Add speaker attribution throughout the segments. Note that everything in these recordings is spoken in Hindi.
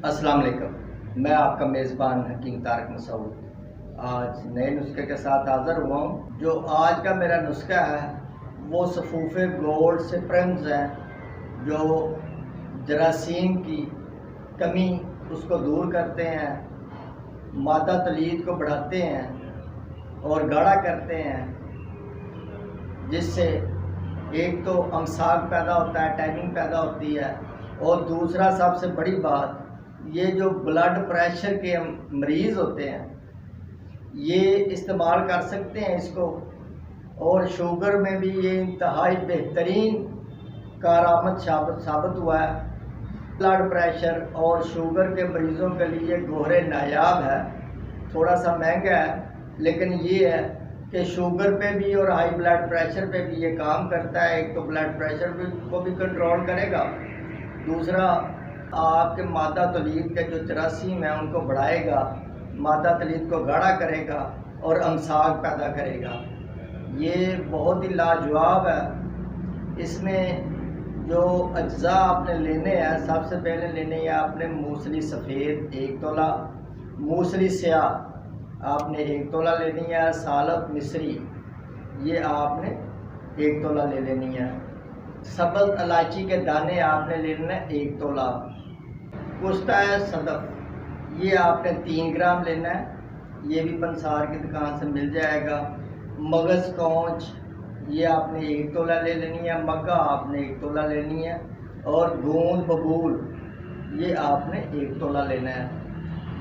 Speaker 1: अस्सलाम वालेकुम। मैं आपका मेज़बान हकीम तारिक मसूद आज नए नुस्खे के साथ हाज़िर हुआ हूँ। जो आज का मेरा नुस्खा है वो सफ़ूफ़े गोल्ड से प्रेम्स हैं, जो जरासीम की कमी उसको दूर करते हैं, मादा तलीद को बढ़ाते हैं और गाढ़ा करते हैं, जिससे एक तो अमसाक पैदा होता है, टैनिंग पैदा होती है, और दूसरा सबसे बड़ी बात, ये जो ब्लड प्रेशर के मरीज़ होते हैं ये इस्तेमाल कर सकते हैं इसको। और शुगर में भी ये इंतहाई बेहतरीन कारआमद साबित हुआ है। ब्लड प्रेशर और शुगर के मरीज़ों के लिए गोहरे नायाब है। थोड़ा सा महंगा है, लेकिन ये है कि शुगर पे भी और हाई ब्लड प्रेशर पे भी ये काम करता है। एक तो ब्लड प्रेशर को भी कंट्रोल करेगा, दूसरा आपके मादा तलीद के जो जरासीम है उनको बढ़ाएगा, मादा तलीद को गाढ़ा करेगा और अमसाक पैदा करेगा। ये बहुत ही लाजवाब है। इसमें जो अज्जा आपने लेने हैं, सबसे पहले लेने हैं आपने मूसली सफ़ेद 1 तोला, मूसली स्याह आपने 1 तोला लेनी है, सालत मिस्री ये आपने 1 तोला ले लेनी है, सब्ज़ इलायची के दाने आपने लेने हैं 1 तोला, कुश्ता है सदफ ये आपने 3 ग्राम लेना है, ये भी पंसार की दुकान से मिल जाएगा। मगज़ कौंच ये आपने 1 तोला ले लेनी है, मक्का आपने 1 तोला लेनी है, और गूंद बबूल ये आपने 1 तोला लेना है।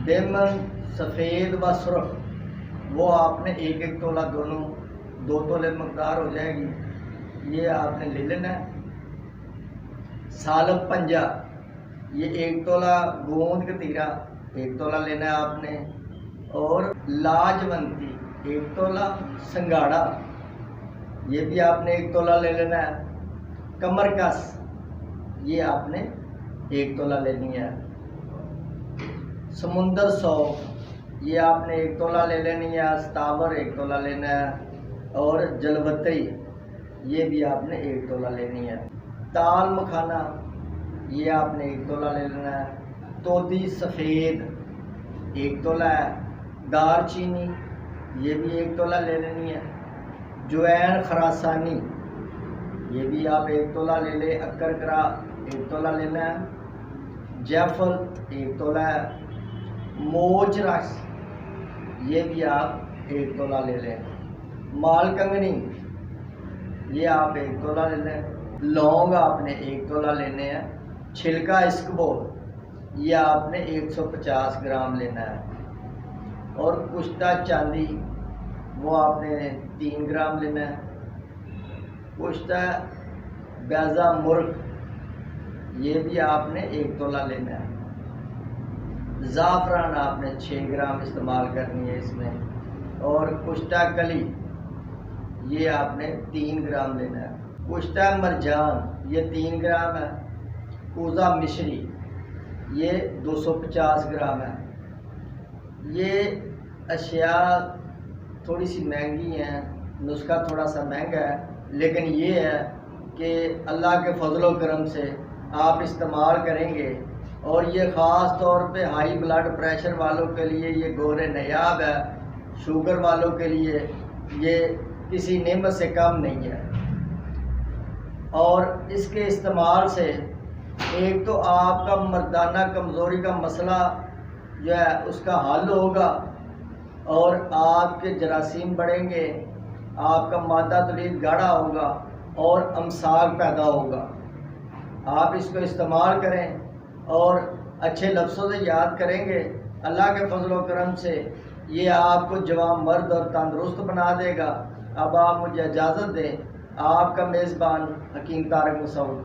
Speaker 1: बेमन सफ़ेद व सुर्ख वो आपने 1-1 तोला, दोनों 2 तोले मकदार हो जाएगी, ये आपने ले लेना है। सालब पंजा ये 1 तोला, गोंद कतीरा 1 तोला लेना है आपने, और लाजवंती 1 तोला, संगाड़ा ये भी आपने 1 तोला ले लेना है। कमरकस ये आपने 1 तोला लेनी है। समुंदर सौंफ ये आपने 1 तोला ले लेनी है। अस्तावर 1 तोला लेना है, और जलवत्री ये भी आपने 1 तोला लेनी है। ताल मखाना ये आपने 1 तोला ले लेना है। तोती सफ़ेद 1 तोला है। दालचीनी ये भी 1 तोला ले लेनी है। जवैन खरासानी ये भी आप 1 तोला ले ले। अक्करकरा 1 तोला लेना है। जायफल 1 तोला है। मोच रस ये भी आप 1 तोला ले लें। मालकंगनी ये आप 1 तोला ले लें। लौंग आपने 1 तोला लेने हैं। छिलका इसबगोल ये आपने 150 ग्राम लेना है, और कुश्ता चांदी वो आपने 3 ग्राम लेना है। कुश्ता बैजा मुर्ग ये भी आपने 1 तोला लेना है। ज़ाफ़रान आपने 6 ग्राम इस्तेमाल करनी है इसमें, और कुश्ता कली ये आपने 3 ग्राम लेना है। कुश्ता मरजान ये 3 ग्राम है। पूजा मिश्री ये 250 ग्राम है। ये अशिया थोड़ी सी महंगी हैं, नुस्खा थोड़ा सा महंगा है, लेकिन ये है कि अल्लाह के फजलो करम से आप इस्तेमाल करेंगे, और ये ख़ास तौर पे हाई ब्लड प्रेशर वालों के लिए ये गोहरे नायाब है। शुगर वालों के लिए ये किसी नेमत से कम नहीं है। और इसके इस्तेमाल से एक तो आपका मर्दाना कमज़ोरी का मसला जो है उसका हल होगा, और आपके जरासीम बढ़ेंगे, आपका मादा तलीद गाढ़ा होगा, और अमसाक पैदा होगा। आप इसको इस्तेमाल करें और अच्छे लफ्ज़ों से याद करेंगे, अल्लाह के फजलो करम से ये आपको जवान मर्द और तंदुरुस्त बना देगा। अब आप मुझे इजाज़त दें। आपका मेज़बान हकीम तारिक मसूद।